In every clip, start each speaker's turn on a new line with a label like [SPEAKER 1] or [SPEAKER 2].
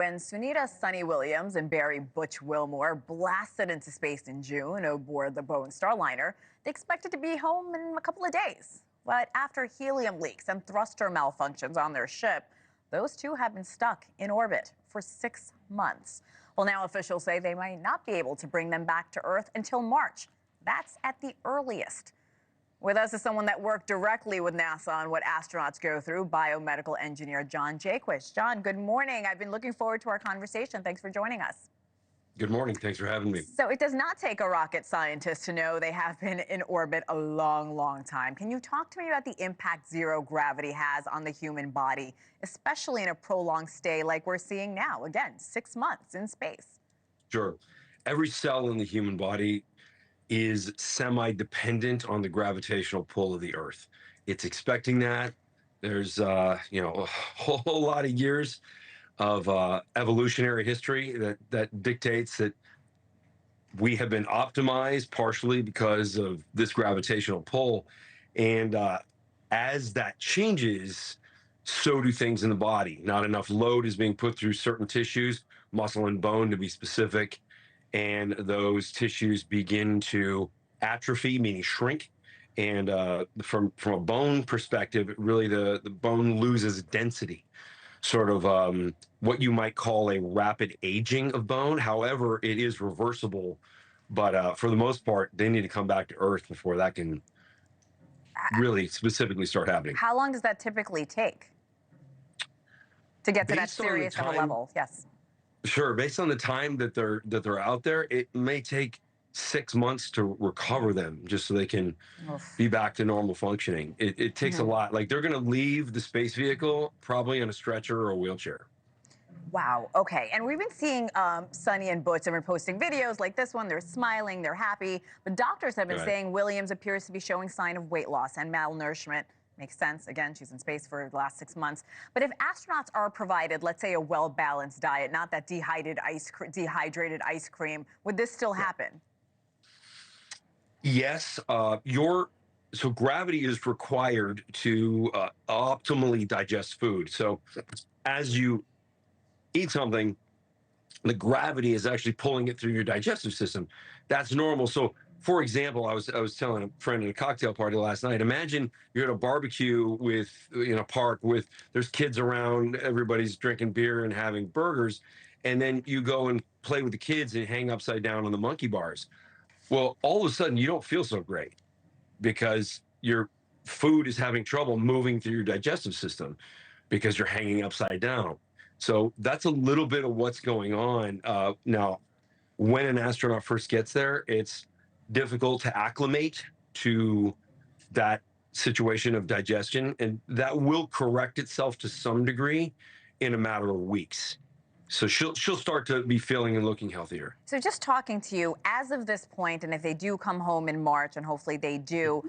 [SPEAKER 1] When Sunita Sunny Williams and Barry Butch Wilmore blasted into space in June aboard the Boeing Starliner, they expected to be home in a couple of days. But after helium leaks and thruster malfunctions on their ship, those two have been stuck in orbit for 6 months. Well, now officials say they might not be able to bring them back to Earth until March. That's at the earliest. With us is someone that worked directly with NASA on what astronauts go through, biomedical engineer John Jaquish. John, good morning. I've been looking forward to our conversation. Thanks for joining us.
[SPEAKER 2] Good morning. Thanks for having me.
[SPEAKER 1] So it does not take a rocket scientist to know they have been in orbit a long, long time. Can you talk to me about the impact zero gravity has on the human body, especially in a prolonged stay like we're seeing now? Again, 6 months in space.
[SPEAKER 2] Sure. Every cell in the human body is semi-dependent on the gravitational pull of the Earth. It's expecting that. There's, a whole lot of years of evolutionary history that dictates that we have been optimized partially because of this gravitational pull. And as that changes, so do things in the body. Not enough load is being put through certain tissues, muscle and bone to be specific, and those tissues begin to atrophy, meaning shrink. And from a bone perspective, really the bone loses density, sort of what you might call a rapid aging of bone. However, it is reversible, but for the most part, they need to come back to Earth before that can really specifically start happening.
[SPEAKER 1] How long does that typically take to get to that
[SPEAKER 2] Based on the
[SPEAKER 1] serious of a
[SPEAKER 2] time-
[SPEAKER 1] level? Yes.
[SPEAKER 2] Sure. Based on the time that they're out there, it may take 6 months to recover them just so they can
[SPEAKER 1] Oof.
[SPEAKER 2] be back to normal functioning. It takes a lot. Like, they're going to leave the space vehicle probably in a stretcher or a wheelchair.
[SPEAKER 1] Wow. Okay. And we've been seeing Sunny and Butch have been posting videos like this one. They're smiling, they're happy. But doctors have been
[SPEAKER 2] Right.
[SPEAKER 1] saying Williams appears to be showing sign of weight loss and malnourishment. Makes sense. Again, she's in space for the last 6 months. But if astronauts are provided, let's say, a well-balanced diet, not that dehydrated ice cream, would this still happen?
[SPEAKER 2] Yes. So gravity is required to optimally digest food. So as you eat something, the gravity is actually pulling it through your digestive system. That's normal. So, for example, I was telling a friend at a cocktail party last night. Imagine you're at a barbecue in a park with there's kids around, everybody's drinking beer and having burgers, and then you go and play with the kids and hang upside down on the monkey bars. Well, all of a sudden you don't feel so great because your food is having trouble moving through your digestive system because you're hanging upside down. So that's a little bit of what's going on. Now, when an astronaut first gets there, it's difficult to acclimate to that situation of digestion, and that will correct itself to some degree in a matter of weeks. So she'll start to be feeling and looking healthier.
[SPEAKER 1] So just talking to you, as of this point, and if they do come home in March, and hopefully they do,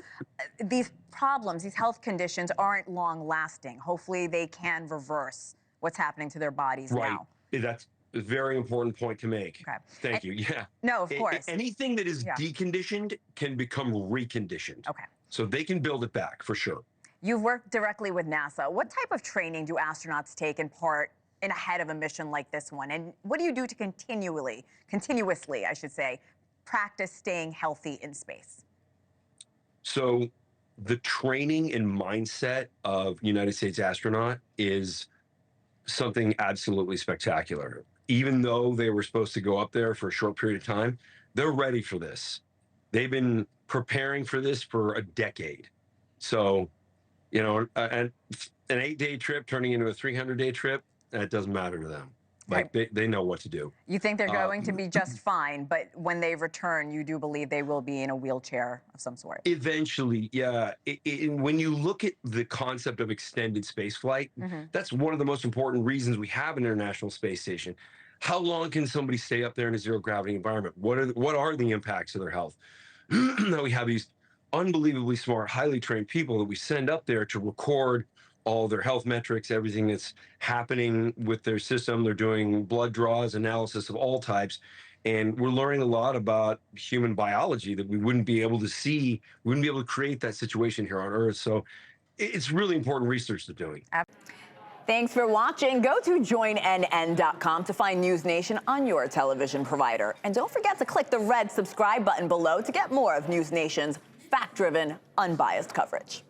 [SPEAKER 1] these problems, these health conditions aren't long lasting. Hopefully they can reverse what's happening to their bodies now.
[SPEAKER 2] That's a very important point to make.
[SPEAKER 1] Okay.
[SPEAKER 2] Thank you. Yeah.
[SPEAKER 1] No, of course.
[SPEAKER 2] Anything that is deconditioned can become reconditioned.
[SPEAKER 1] Okay.
[SPEAKER 2] So they can build it back for sure.
[SPEAKER 1] You've worked directly with NASA. What type of training do astronauts take in part in ahead of a mission like this one? And what do you do to continuously, I should say, practice staying healthy in space?
[SPEAKER 2] So the training and mindset of United States astronaut is something absolutely spectacular. Even though they were supposed to go up there for a short period of time, they're ready for this. They've been preparing for this for a decade. So, an 8-day trip turning into a 300-day trip, that doesn't matter to them. Like, they know what to do.
[SPEAKER 1] You think they're going to be just fine, but when they return, you do believe they will be in a wheelchair of some sort?
[SPEAKER 2] Eventually, yeah. When you look at the concept of extended space flight, that's one of the most important reasons we have an International Space Station. How long can somebody stay up there in a zero gravity environment? What are the impacts of their health? Now we have these unbelievably smart, highly trained people that we send up there to record all their health metrics, everything that's happening with their system. They're doing blood draws, analysis of all types. And we're learning a lot about human biology that we wouldn't be able to see. We wouldn't be able to create that situation here on Earth. So it's really important research they're doing.
[SPEAKER 3] Thanks for watching. Go to joinnn.com to find NewsNation on your television provider. And don't forget to click the red subscribe button below to get more of NewsNation's fact-driven, unbiased coverage.